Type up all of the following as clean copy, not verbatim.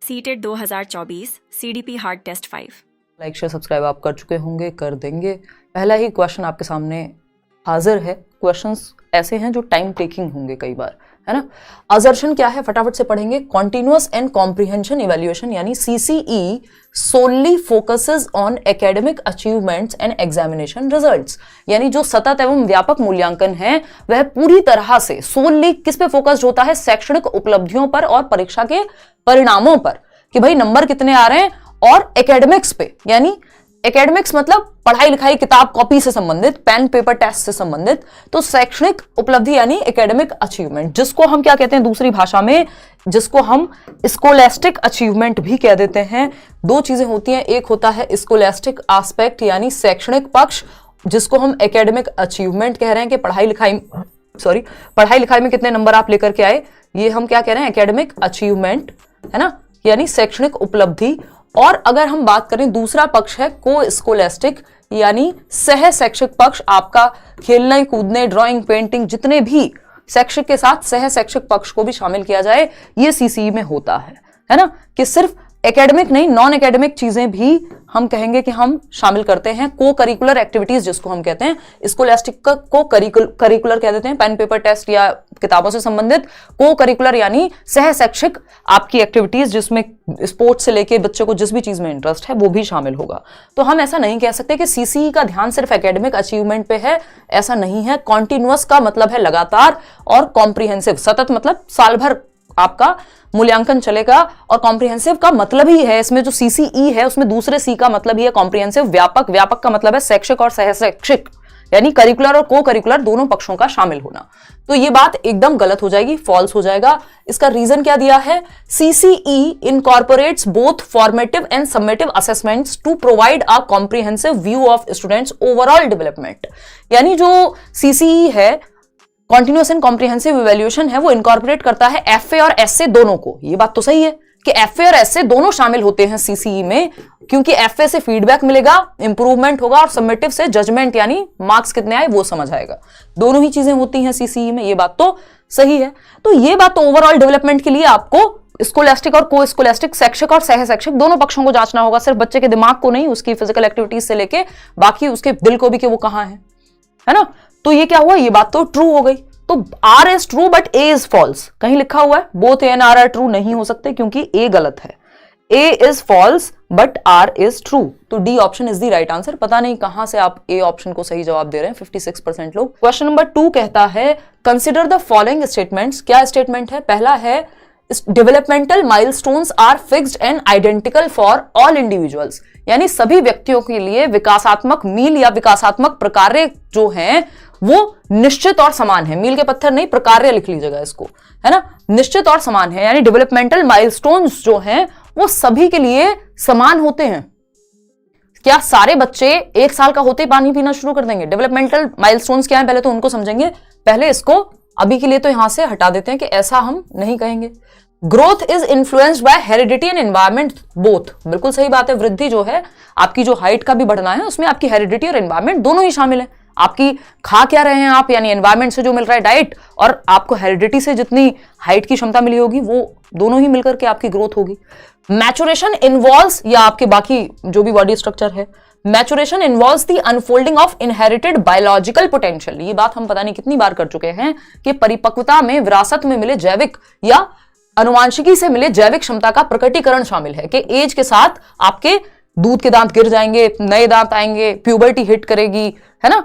CTET 2024 CDP hard test 5। Like share subscribe आप कर चुके होंगे, कर देंगे। पहला ही क्वेश्चन आपके सामने हाजिर है। क्वेश्चंस ऐसे हैं जो टाइम टेकिंग होंगे कई बार, है ना। असर्शन क्या है फटाफट से पढ़ेंगे। कॉन्टिन्यूअस एंड कॉम्प्रिहेंशन इवैल्यूएशन यानी CCE solely focuses on academic achievements and examination results, यानी जो सतत एवं व्यापक मूल्यांकन है वह पूरी तरह से सोनली किस पे फोकस्ड होता है? शैक्षणिक उपलब्धियों पर और परीक्षा के परिणामों पर, कि भाई नंबर कितने आ रहे हैं, और एकेडमिक्स पे, यानी एकेडमिक्स मतलब पढ़ाई लिखाई, किताब कॉपी से संबंधित, पेन पेपर टेस्ट से संबंधित। तो शैक्षणिक उपलब्धि यानी एकेडमिक अचीवमेंट, जिसको हम क्या कहते हैं दूसरी भाषा में, जिसको हम स्कोलेस्टिक अचीवमेंट भी कह देते हैं। दो चीजें होती हैं, एक होता है स्कोलेस्टिक एस्पेक्ट यानी शैक्षणिक पक्ष, जिसको हम एकेडमिक अचीवमेंट कह रहे हैं कि पढ़ाई लिखाई में कितने नंबर आप लेकर के आए, ये हम क्या कह रहे हैं? एकेडमिक अचीवमेंट, है ना, यानी शैक्षणिक उपलब्धि। और अगर हम बात करें दूसरा पक्ष है को स्कोलेस्टिक यानी सह शैक्षिक पक्ष, आपका खेलने कूदने, ड्राइंग, पेंटिंग, जितने भी शैक्षिक के साथ सह शैक्षिक पक्ष को भी शामिल किया जाए, ये सीसीई में होता है ना, कि सिर्फ एकेडमिक नहीं नॉन एकेडमिक चीजें भी हम कहेंगे कि हम शामिल करते हैं। को करिकुलर एक्टिविटीज जिसको हम कहते हैं, स्कोलेस्टिक को करिकुलर कह देते हैं, पेन पेपर टेस्ट या किताबों से संबंधित। को करिकुलर यानी सह शैक्षिक आपकी एक्टिविटीज, जिसमें स्पोर्ट्स से लेके बच्चे को जिस भी चीज में इंटरेस्ट है वो भी शामिल होगा। तो हम ऐसा नहीं कह सकते कि सीसीई का ध्यान सिर्फ एकेडमिक अचीवमेंट पे है, ऐसा नहीं है। कॉन्टिन्यूअस का मतलब है लगातार, और कॉम्प्रिहेंसिव सतत मतलब साल भर आपका मूल्यांकन चलेगा, और कॉम्प्रिहेंसिव का मतलब ही है, इसमें जो सीसीई है उसमें दूसरे सी का मतलब ही है कॉम्प्रिहेंसिव। व्यापक, व्यापक का मतलब है शैक्षिक और सह शैक्षिक, यानी करिकुलर और को करिकुलर दोनों पक्षों का शामिल होना। तो ये बात एकदम गलत हो जाएगी, फॉल्स हो जाएगा। इसका रीजन क्या दिया है? CCE incorporates both formative and summative assessments to provide a comprehensive view of students overall development, यानी जो सीसीई है कॉन्टिन्यूअस एंड कॉम्प्रिहेंसिव इवैल्यूएशन है, वो इनकॉर्पोरेट करता है एफए और एसए दोनों को। ये बात तो सही है कि एफए और एसए दोनों शामिल होते हैं सीसीई में, क्योंकि एफए से फीडबैक मिलेगा, इंप्रूवमेंट होगा, और सबमिटिव से जजमेंट यानी मार्क्स कितने आए वो समझ आएगा। दोनों ही चीजें होती हैं सीसीई में, ये बात तो सही है। तो ये बात तो ओवरऑल डेवलपमेंट के लिए आपको स्कोलेस्टिक और को स्कोलेस्टिक, शैक्षिक और सह शैक्षिक दोनों पक्षों को जांचना होगा, सिर्फ बच्चे के दिमाग को नहीं, उसकी फिजिकल एक्टिविटीज से लेके बाकी उसके दिल को भी कि वो कहां है ना। तो ये क्या हुआ? ये बात तो ट्रू हो गई। तो R is true but A is false, कहीं लिखा हुआ है both A and R are true, नहीं हो सकते क्योंकि A गलत है। A is false but R is true, तो D option is the right answer. पता नहीं कहां से आप A ऑप्शन को सही जवाब दे रहे हैं, 56% लोग। क्वेश्चन नंबर 2 कहता है कंसिडर द फॉलोइंग स्टेटमेंट्स। क्या स्टेटमेंट है? पहला है developmental milestones are fixed and identical for all individuals, यानी सभी व्यक्तियों के लिए विकासात्मक मील या विकासात्मक प्रकार्य जो हैं वो निश्चित और समान है। मील के पत्थर नहीं, प्रकार्य लिख लीजिएगा इसको, है ना, निश्चित और समान है, यानी डेवलपमेंटल माइलस्टोन्स जो हैं वो सभी के लिए समान होते हैं। क्या सारे बच्चे 1 साल का होते पानी पीना शुरू कर देंगे? डेवलपमेंटल माइलस्टोन्स क्या है पहले तो उनको समझेंगे। पहले इसको अभी के लिए तो यहां से हटा देते हैं कि ऐसा हम नहीं कहेंगे। Growth is influenced by heredity and environment both, बिल्कुल सही बात है। वृद्धि जो है आपकी, जो हाइट का भी बढ़ना है, उसमें आपकी हेरिडिटी और एनवायरमेंट दोनों ही शामिल है। आपकी खा क्या रहे हैं आप, यानी एनवायरमेंट से जो मिल रहा है डाइट, और आपको हेरिडिटी से जितनी हाइट की क्षमता मिली होगी, वो दोनों ही मिलकर के आपकी ग्रोथ होगी। मैचुरेशन इन्वॉल्व्स, या आपके बाकी जो भी बॉडी स्ट्रक्चर है, maturation involves the unfolding of inherited biological potential. ये बात हम पता नहीं कितनी बार कर चुके हैं कि परिपक्वता में विरासत में मिले जैविक या अनुवांशिकी से मिले जैविक क्षमता का प्रकटीकरण शामिल है, कि एज के साथ आपके दूध के दांत गिर जाएंगे, नए दांत आएंगे, प्यूबर्टी हिट करेगी, है ना,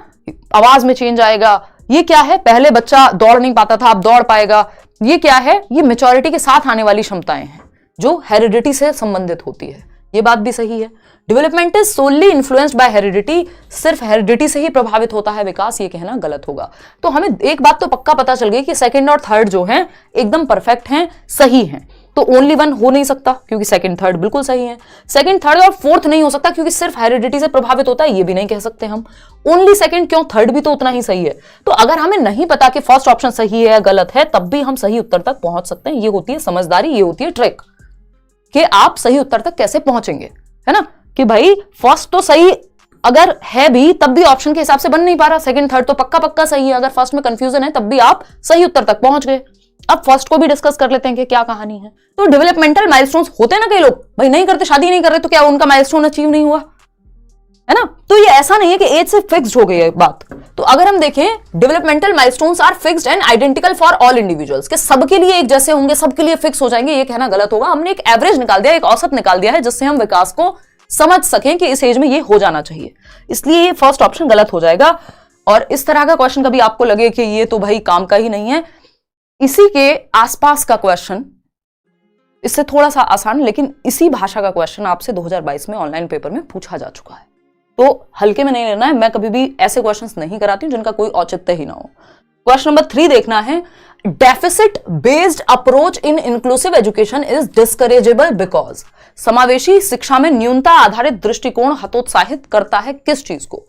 आवाज में चेंज आएगा। ये क्या है? पहले बच्चा दौड़ नहीं पाता था, अब दौड़ पाएगा। ये क्या है? ये मैच्योरिटी के साथ आने वाली क्षमताएं हैं जो हेरिडिटी से संबंधित होती है। ये बात भी सही है। Development is solely influenced by heredity, सिर्फ हेरिडिटी से ही प्रभावित होता है विकास, ये कहना गलत होगा। तो हमें एक बात तो पक्का पता चल गई कि सेकंड और थर्ड जो हैं एकदम परफेक्ट हैं, सही हैं। तो ओनली वन हो नहीं सकता क्योंकि सेकंड थर्ड बिल्कुल सही है। सेकंड थर्ड और फोर्थ नहीं हो सकता क्योंकि सिर्फ हेरिडिटी से प्रभावित होता है, ये भी नहीं कह सकते हम। ओनली सेकंड क्यों, थर्ड भी तो उतना ही सही है। तो अगर हमें नहीं पता कि फर्स्ट ऑप्शन सही है या गलत है, तब भी हम सही उत्तर तक पहुंच सकते हैं। ये होती है समझदारी, ये होती है ट्रिक, कि आप सही उत्तर तक कैसे पहुंचेंगे, है ना, कि भाई फर्स्ट तो सही अगर है भी तब भी ऑप्शन के हिसाब से बन नहीं पा रहा, सेकंड थर्ड तो पक्का पक्का सही है। अगर फर्स्ट में कंफ्यूजन है तब भी आप सही उत्तर तक पहुंच गए। अब फर्स्ट को भी डिस्कस कर लेते हैं कि क्या कहानी है। तो डेवलपमेंटल माइलस्टोन्स होते हैं ना, कई लोग भाई नहीं करते, शादी नहीं कर रहे, तो क्या उनका माइलस्टोन अचीव नहीं हुआ, है ना। तो ये ऐसा नहीं है कि एज से फिक्स्ड हो गई है बात। तो अगर हम देखें, developmental milestones are fixed and identical for all individuals, के सबके लिए एक जैसे होंगे, सबके लिए फिक्स हो जाएंगे, ये कहना गलत होगा। हमने एक एवरेज निकाल दिया, एक औसत निकाल दिया है, जिससे हम विकास को समझ सकें कि इस एज में ये हो जाना चाहिए। इसलिए ये फर्स्ट ऑप्शन गलत हो जाएगा। और इस तरह का क्वेश्चन कभी आपको लगे कि ये तो भाई काम का ही नहीं है, इसी के आसपास का क्वेश्चन, इससे थोड़ा सा आसान लेकिन इसी भाषा का क्वेश्चन आपसे 2022 में ऑनलाइन पेपर में पूछा जा चुका है। तो हल्के में नहीं लेना है। मैं कभी भी ऐसे क्वेश्चंस नहीं कराती हूं जिनका कोई औचित्य ही ना हो। क्वेश्चन नंबर 3 देखना है, deficit based approach in inclusive education is discourageable because, समावेशी शिक्षा में न्यूनता आधारित दृष्टिकोण हतोत्साहित करता है किस चीज को,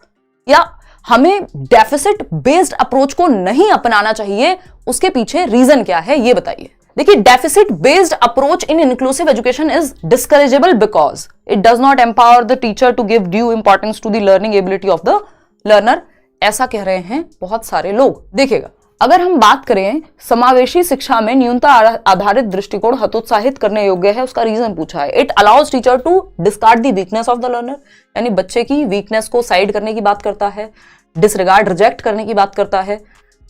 या हमें डेफिसिट बेस्ड अप्रोच को नहीं अपनाना चाहिए, उसके पीछे रीजन क्या है ये बताइए। देखिए, deficit based approach in inclusive education is discourageable because it does not empower the teacher to give due importance to the learning ability of the learner, ऐसा कह रहे हैं बहुत सारे लोग। देखिएगा, अगर हम बात करें समावेशी शिक्षा में न्यूनता आधारित दृष्टिकोण हतोत्साहित करने योग्य है, उसका रीजन पूछा है। It allows teacher to discard the weakness of the learner, यानी बच्चे की वीकनेस को साइड करने की बात करता है, डिसरिगार्ड रिजेक्ट करने की बात करता है।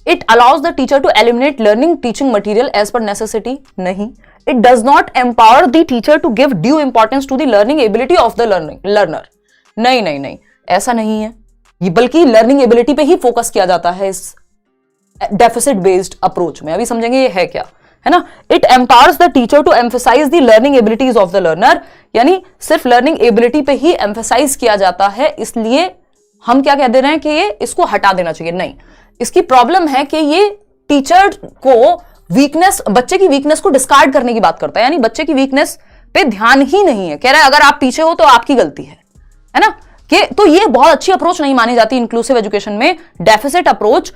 It allows the teacher to eliminate learning teaching material as per necessity, नहीं। It does not empower the teacher to give due importance to the learning ability of the learner, नहीं नहीं नहीं, ऐसा नहीं है। ये बल्कि लर्निंग एबिलिटी पे ही फोकस किया जाता है इस डेफिसिट बेस्ड अप्रोच में। अभी समझेंगे ये है क्या, है ना। It empowers the teacher to emphasise the learning abilities of the learner, यानी सिर्फ लर्निंग एबिलिटी पे ही एम्फेसाइज किया जाता है, इसलिए हम क्या कह दे रहे हैं कि ये इसको हटा देना चाहिए, नहीं। इसकी प्रॉब्लम है कि ये टीचर को वीकनेस, बच्चे की वीकनेस को डिस्कार्ड करने की बात करता है, यानी बच्चे की वीकनेस पे ध्यान ही नहीं है। कह रहा है अगर आप पीछे हो तो आपकी गलती है ना। कि तो ये बहुत अच्छी अप्रोच नहीं मानी जाती इंक्लूसिव एजुकेशन में। डेफिसिट अप्रोच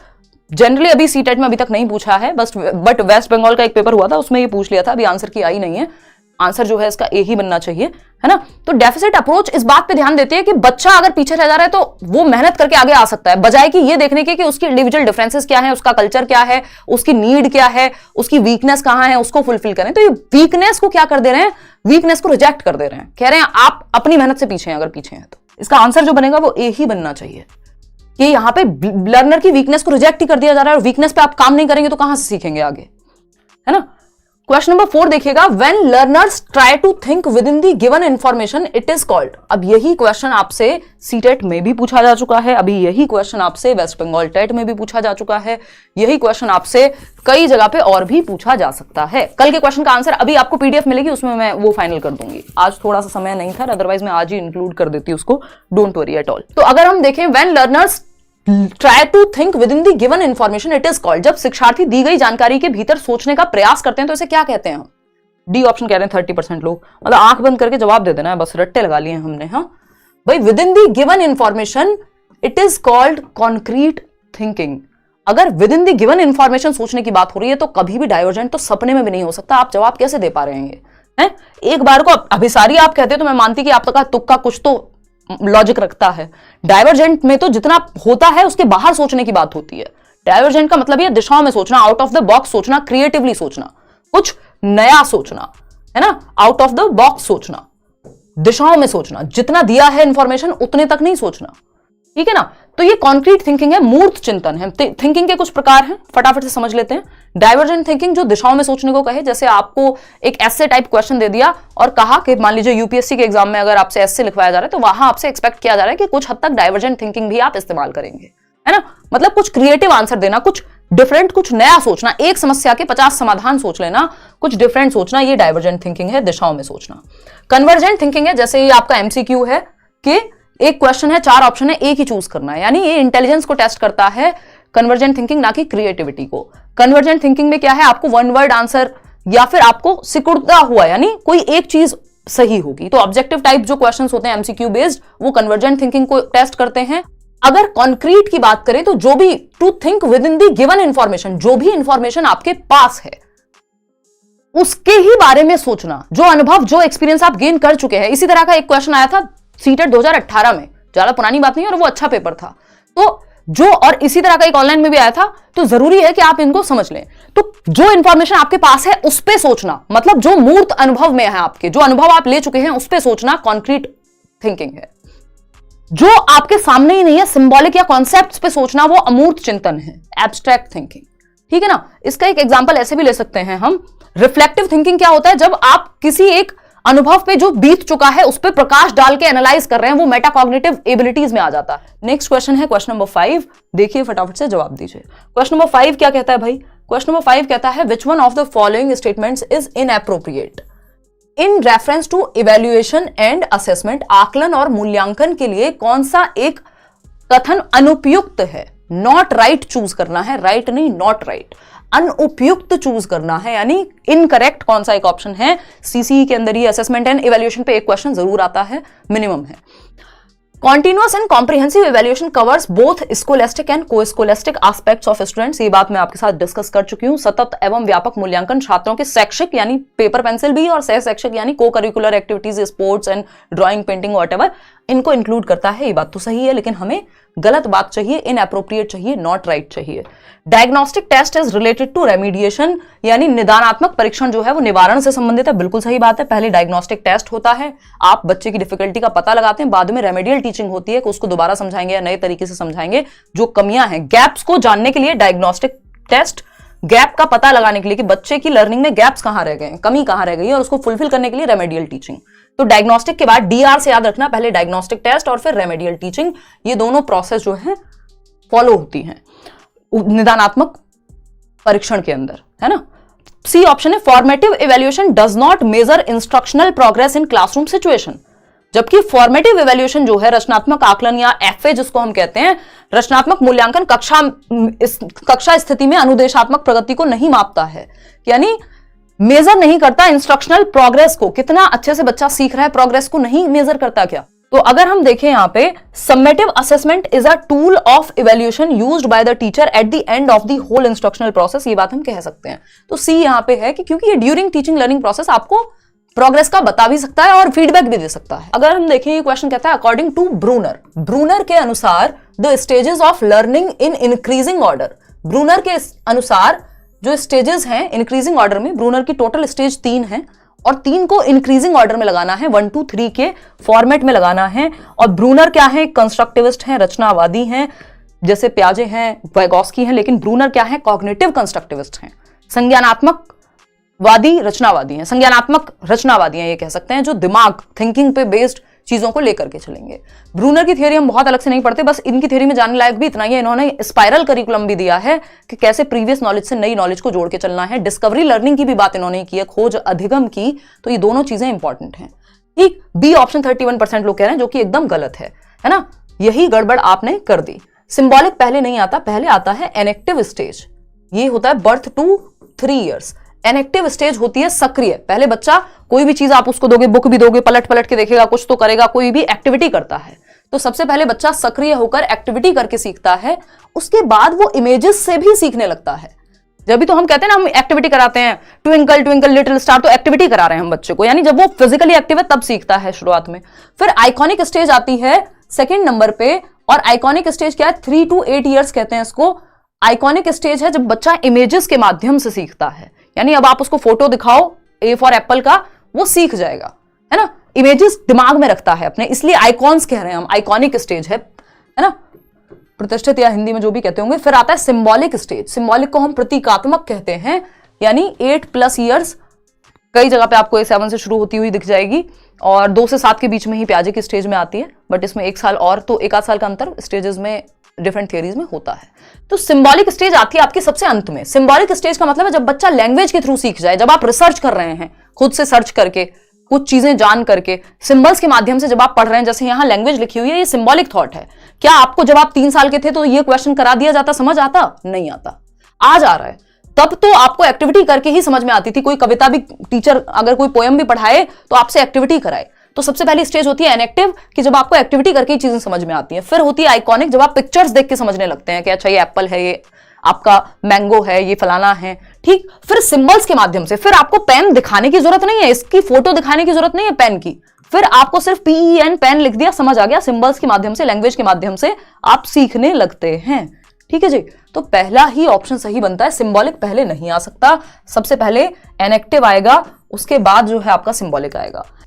जनरली अभी सीटेट में अभी तक नहीं पूछा है, बट वेस्ट बंगाल का एक पेपर हुआ था, उसमें ये पूछ लिया था, अभी आंसर की आई नहीं है। आंसर जो है इसका ए ही बनना चाहिए, है ना। तो डेफिसिट अप्रोच इस बात पे ध्यान देती है कि बच्चा अगर पीछे रह जा रहा है तो वो मेहनत करके आगे आ सकता है, बजाय कि ये देखने के कि उसकी इंडिविजुअल डिफरेंसेस क्या है, उसका कल्चर क्या है, उसकी नीड क्या है, उसकी वीकनेस कहां है, उसको फुलफिल करें। तो ये वीकनेस को क्या कर दे रहे हैं, वीकनेस को रिजेक्ट कर दे रहे हैं। कह रहे हैं आप अपनी मेहनत से पीछे हैं, अगर पीछे हैं तो इसका आंसर जो बनेगा वो ए ही बनना चाहिए। कि यहां पे लर्नर की वीकनेस को रिजेक्ट ही कर दिया जा रहा है, और वीकनेस पे आप काम नहीं करेंगे तो कहां से सीखेंगे आगे, है ना। क्वेश्चन नंबर 4 देखिएगा, when learners try to think within the given information it is called. अब यही क्वेश्चन आपसे सीटेट में भी पूछा जा चुका है, अभी यही क्वेश्चन आपसे वेस्ट बंगाल टेट में भी पूछा जा चुका है, यही क्वेश्चन आपसे कई जगह पे और भी पूछा जा सकता है। कल के क्वेश्चन का आंसर अभी आपको पीडीएफ मिलेगी, उसमें मैं वो फाइनल कर दूंगी। आज थोड़ा सा समय नहीं था, अदरवाइज मैं आज ही इंक्लूड कर देती उसको, डोंट वरी एट ऑल। तो अगर हम देखें, when learners try to think within the given information it is called, जब शिक्षार्थी दी गई जानकारी के भीतर सोचने का प्रयास करते हैं तो इसे क्या कहते हैं हम। डी ऑप्शन कह रहे हैं 30% लोग, मतलब आंख बंद करके जवाब दे देना है, बस रट्टे लगा लिए हमने। हाँ भाई, within the given information it is called concrete thinking. अगर within the given information सोचने की बात हो रही है तो कभी भी डाइवर्जेंट तो सपने में भी नहीं हो सकता। आप जवाब कैसे दे पा रहे हैं? एक बार को अभिसारी आप कहते तो मैं मानती कि आप तक तुक्का कुछ तो लॉजिक रखता है। डाइवर्जेंट में तो जितना होता है उसके बाहर सोचने की बात होती है। डाइवर्जेंट का मतलब ये दिशाओं में सोचना, आउट ऑफ द बॉक्स सोचना, क्रिएटिवली सोचना, कुछ नया सोचना, है ना। आउट ऑफ द बॉक्स सोचना, दिशाओं में सोचना, जितना दिया है इंफॉर्मेशन उतने तक नहीं सोचना, ठीक है ना। तो ये कॉन्क्रीट थिंकिंग है, मूर्त चिंतन है। थिंकिंग के कुछ प्रकार हैं, फटाफट से समझ लेते हैं। डाइवर्जेंट थिंकिंग जो दिशाओं में सोचने को कहे, जैसे आपको एक एस्से टाइप क्वेश्चन दे दिया और कहा कि मान लीजिए यूपीएससी के एग्जाम में अगर आपसे एस्से लिखवाया जा रहा है तो वहां आपसे एक्सपेक्ट किया जा रहा है कि कुछ हद तक डाइवर्जेंट थिंकिंग भी आप इस्तेमाल करेंगे, है ना। मतलब कुछ क्रिएटिव आंसर देना, कुछ डिफरेंट, कुछ नया सोचना, एक समस्या के 50 समाधान सोच लेना, कुछ डिफरेंट सोचना, ये डाइवर्जेंट थिंकिंग है, दिशाओं में सोचना। कन्वर्जेंट थिंकिंग है, जैसे ये आपका एमसीक्यू है कि एक क्वेश्चन है, 4 ऑप्शन है, एक ही चूज करना है, यानी ये इंटेलिजेंस को टेस्ट करता है, कन्वर्जेंट थिंकिंग, ना कि क्रिएटिविटी को। कन्वर्जेंट थिंकिंग में क्या है, आपको वन वर्ड आंसर या फिर आपको सिकुड़ता हुआ, यानी कोई एक चीज सही होगी। तो ऑब्जेक्टिव टाइप जो क्वेश्चंस होते हैं एमसीक्यू बेस्ड, वो कन्वर्जेंट थिंकिंग को टेस्ट करते हैं। अगर कॉन्क्रीट की बात करें तो जो भी to think within the given information, जो भी इंफॉर्मेशन आपके पास है उसके ही बारे में सोचना, जो अनुभव, जो एक्सपीरियंस आप गेन कर चुके हैं। इसी तरह का एक क्वेश्चन आया था सीटेट 2018 में, ज्यादा पुरानी बात नहीं है और वो अच्छा पेपर था। तो जो, और इसी तरह का एक ऑनलाइन में भी आया था, तो जरूरी है कि आप इनको समझ लें। तो जो इंफॉर्मेशन आपके पास है उस पे सोचना, मतलब जो मूर्त अनुभव में है आपके, जो अनुभव आप ले चुके हैं उस पे सोचना कॉन्क्रीट थिंकिंग है। जो आपके सामने ही नहीं है, सिंबॉलिक या कॉन्सेप्ट्स पे सोचना, वो अमूर्त चिंतन है, एब्स्ट्रैक्ट थिंकिंग। ठीक है ना। इसका एक एग्जांपल ऐसे भी ले सकते हैं हम, रिफ्लेक्टिव थिंकिंग क्या होता है, जब आप किसी एक अनुभव पे जो बीत चुका है उस पे प्रकाश डाल के एनालाइज कर रहे हैं, वो मेटाकॉग्निटिव एबिलिटीज में आ जाता है। नेक्स्ट क्वेश्चन है क्वेश्चन नंबर 5, देखिए फटाफट से जवाब दीजिए। क्वेश्चन नंबर 5 क्या कहता है भाई? क्वेश्चन नंबर 5 कहता है which one of the following statements is inappropriate in reference to evaluation and assessment. आकलन और मूल्यांकन के लिए कौन सा एक कथन अनुपयुक्त है? नॉट राइट चूज करना है, राइट नहीं, नॉट राइट, अनुपयुक्त चूज करना है, यानी इनकरेक्ट कौन सा एक ऑप्शन है। सीसीई के अंदर ही असेसमेंट एंड इवैल्यूएशन पे एक क्वेश्चन जरूर आता है, मिनिमम है। Continuous and comprehensive evaluation covers both scholastic and co-scholastic aspects of students. ये बात मैं आपके साथ डिस्कस कर चुकी हूं। सतत एवं व्यापक मूल्यांकन छात्रों के शैक्षिक यानी पेपर पेंसिल भी, और सह शैक्षिक यानी को curricular activities, sports and drawing, painting, whatever, इनको इंक्लूड करता है। ये बात तो सही है, लेकिन हमें गलत बात चाहिए, इनएप्रोप्रिएट चाहिए, नॉट राइट चाहिए। Diagnostic test is related to remediation, यानी निदानात्मक परीक्षण जो है वो निवारण से संबंधित है। बिल्कुल सही बात है। पहले डायग्नोस्टिक टेस्ट होता है, आप बच्चे की डिफिकल्टी का पता लगाते हैं, बाद में रेमेडियल टीचिंग होती है कि उसको दोबारा समझाएंगे या नए तरीके से समझाएंगे। जो कमियां हैं, गैप्स को जानने के लिए डायग्नोस्टिक टेस्ट, गैप का पता लगाने के लिए कि बच्चे की लर्निंग में गैप्स कहां रह गए, कमी कहां रह गई है, और उसको फुलफिल करने के लिए रेमेडियल टीचिंग। तो डायग्नोस्टिक के बाद डीआर से याद रखना, पहले डायग्नोस्टिक टेस्ट और फिर रेमेडियल टीचिंग। ये दोनों प्रोसेस जो है फॉलो होती हैं निदानात्मक परीक्षण के अंदर, है ना। सी ऑप्शन है formative evaluation does not measure instructional progress in classroom situation. जबकि फॉर्मेटिव इवैल्यूएशन जो है, रचनात्मक आकलन या एफए जिसको हम कहते हैं, रचनात्मक मूल्यांकन कक्षा स्थिति में अनुदेशात्मक प्रगति को नहीं मापता है, यानी मेजर नहीं करता इंस्ट्रक्शनल प्रोग्रेस को, कितना अच्छे से बच्चा सीख रहा है, प्रोग्रेस को नहीं मेजर करता क्या। तो अगर हम देखें यहां पे, summative assessment is a tool of evaluation used by the teacher at the end of the whole instructional process, ये बात हम कह सकते हैं। तो सी यहां पे है कि क्योंकि ये ड्यूरिंग टीचिंग लर्निंग प्रोसेस आपको प्रोग्रेस का बता भी सकता है और फीडबैक भी दे सकता है। अगर हम देखें, ये क्वेश्चन कहता है अकॉर्डिंग टू ब्रूनर, ब्रूनर के अनुसार the stages of learning in increasing order. Bruner के अनुसार जो स्टेजेस हैं इंक्रीजिंग ऑर्डर में, ब्रूनर की टोटल स्टेज 3 है और 3 को इंक्रीजिंग ऑर्डर में लगाना है, 1 2 3 के फॉर्मेट में लगाना है। और ब्रूनर क्या है? कंस्ट्रक्टिविस्ट हैं, रचनावादी हैं, जैसे प्याजे हैं, वाइगोस्की हैं, लेकिन ब्रूनर क्या है? कॉग्निटिव कंस्ट्रक्टिविस्ट हैं, संज्ञानात्मक वादी रचनावादी हैं, संज्ञानात्मक रचनावादी हैं ये कह सकते हैं, जो दिमाग थिंकिंग पे बेस्ड चीजों को लेकर के चलेंगे। ब्रूनर की थ्योरी हम बहुत अलग से नहीं पढ़ते, बस इनकी थ्योरी में जानने लायक भी इतना ही है, इन्होंने स्पाइरल करिकुलम भी दिया है कि कैसे प्रीवियस नॉलेज से नई नॉलेज को जोड़ के चलना है। डिस्कवरी लर्निंग की भी बात इन्होंने की है, खोज अधिगम की। तो ये दोनों चीजें इंपॉर्टेंट हैं। ठीक, बी ऑप्शन 31% लोग कह रहे हैं, जो कि एकदम गलत है ना। यही गड़बड़ आपने कर दी। सिंबॉलिक पहले नहीं आता, पहले आता है एनेक्टिव स्टेज। ये होता है बर्थ टू 3 इयर्स। एनेक्टिव स्टेज होती है सक्रिय। पहले बच्चा कोई भी चीज आप उसको दोगे, बुक भी दोगे, पलट पलट के देखेगा, कुछ तो करेगा, कोई भी एक्टिविटी करता है। तो सबसे पहले बच्चा सक्रिय होकर एक्टिविटी करके सीखता है, उसके बाद वो इमेजेस से भी सीखने लगता है। जब भी तो हम कहते हैं ना, हम एक्टिविटी कराते हैं, ट्विंकल ट्विंकल लिटिल स्टार, तो एक्टिविटी करा रहे हैं हम बच्चे को, यानी जब वो फिजिकली एक्टिव है तब सीखता है शुरुआत में। फिर आइकॉनिक स्टेज आती है सेकेंड नंबर पे, और आइकॉनिक स्टेज क्या है? 3 to 8 ईयर्स कहते हैं इसको। आइकॉनिक स्टेज है जब बच्चा इमेजेस के माध्यम से सीखता है, यानी अब आप उसको फोटो दिखाओ ए फॉर एप्पल का, वो सीख जाएगा, है ना। इमेजेस दिमाग में रखता है अपने, इसलिए आइकॉन्स कह रहे हैं हम, आइकॉनिक स्टेज है ना, प्रतिष्ठित या हिंदी में जो भी कहते होंगे। फिर आता है सिंबॉलिक स्टेज। सिंबॉलिक को हम प्रतीकात्मक कहते हैं, यानी 8+ ईयर्स। कई जगह पे आपको 7 से शुरू होती हुई दिख जाएगी, और 2 से 7 के बीच में ही प्याजे की स्टेज में आती है, बट इसमें 1 साल और, तो 1 आध साल का अंतर स्टेजेस में डिफरेंट थियरीज में होता है। तो सिंबॉलिक स्टेज आती है आपके सबसे अंत में। सिंबॉलिक स्टेज का मतलब है जब बच्चा लैंग्वेज के थ्रू सीख जाए, जब आप रिसर्च कर रहे हैं, खुद से सर्च करके, कुछ चीजें जान करके, सिंबल्स के माध्यम से जब आप पढ़ रहे हैं, जैसे यहां लैंग्वेज लिखी हुई है, ये सिंबॉलिक थॉट है। क्या आपको जब आप 3 साल के थे तो ये क्वेश्चन करा दिया जाता, समझ आता? नहीं आता। आज आ रहा है, तब तो आपको एक्टिविटी करके ही समझ में आती थी। कोई कविता भी टीचर अगर कोई पोएम भी पढ़ाए तो आपसे एक्टिविटी कराए। तो सबसे पहली स्टेज होती है एनेक्टिव, कि जब आपको एक्टिविटी करके ही चीजें समझ में आती हैं। फिर होती है आइकॉनिक, जब आप पिक्चर्स देख के समझने लगते हैं कि अच्छा ये एप्पल है, ये आपका मैंगो है, ये फलाना है। ठीक, फिर सिंबल्स के माध्यम से, फिर आपको पेन दिखाने की जरूरत नहीं है, इसकी फोटो दिखाने की जरूरत नहीं है पेन की, फिर आपको सिर्फ PEN पेन लिख दिया, समझ आ गया, सिंबल्स के माध्यम से, लैंग्वेज के माध्यम से आप सीखने लगते हैं। ठीक है जी, तो पहला ही ऑप्शन सही बनता है, सिंबॉलिक पहले नहीं आ सकता, सबसे पहले एनेक्टिव आएगा, उसके बाद जो है आपका सिंबॉलिक आएगा।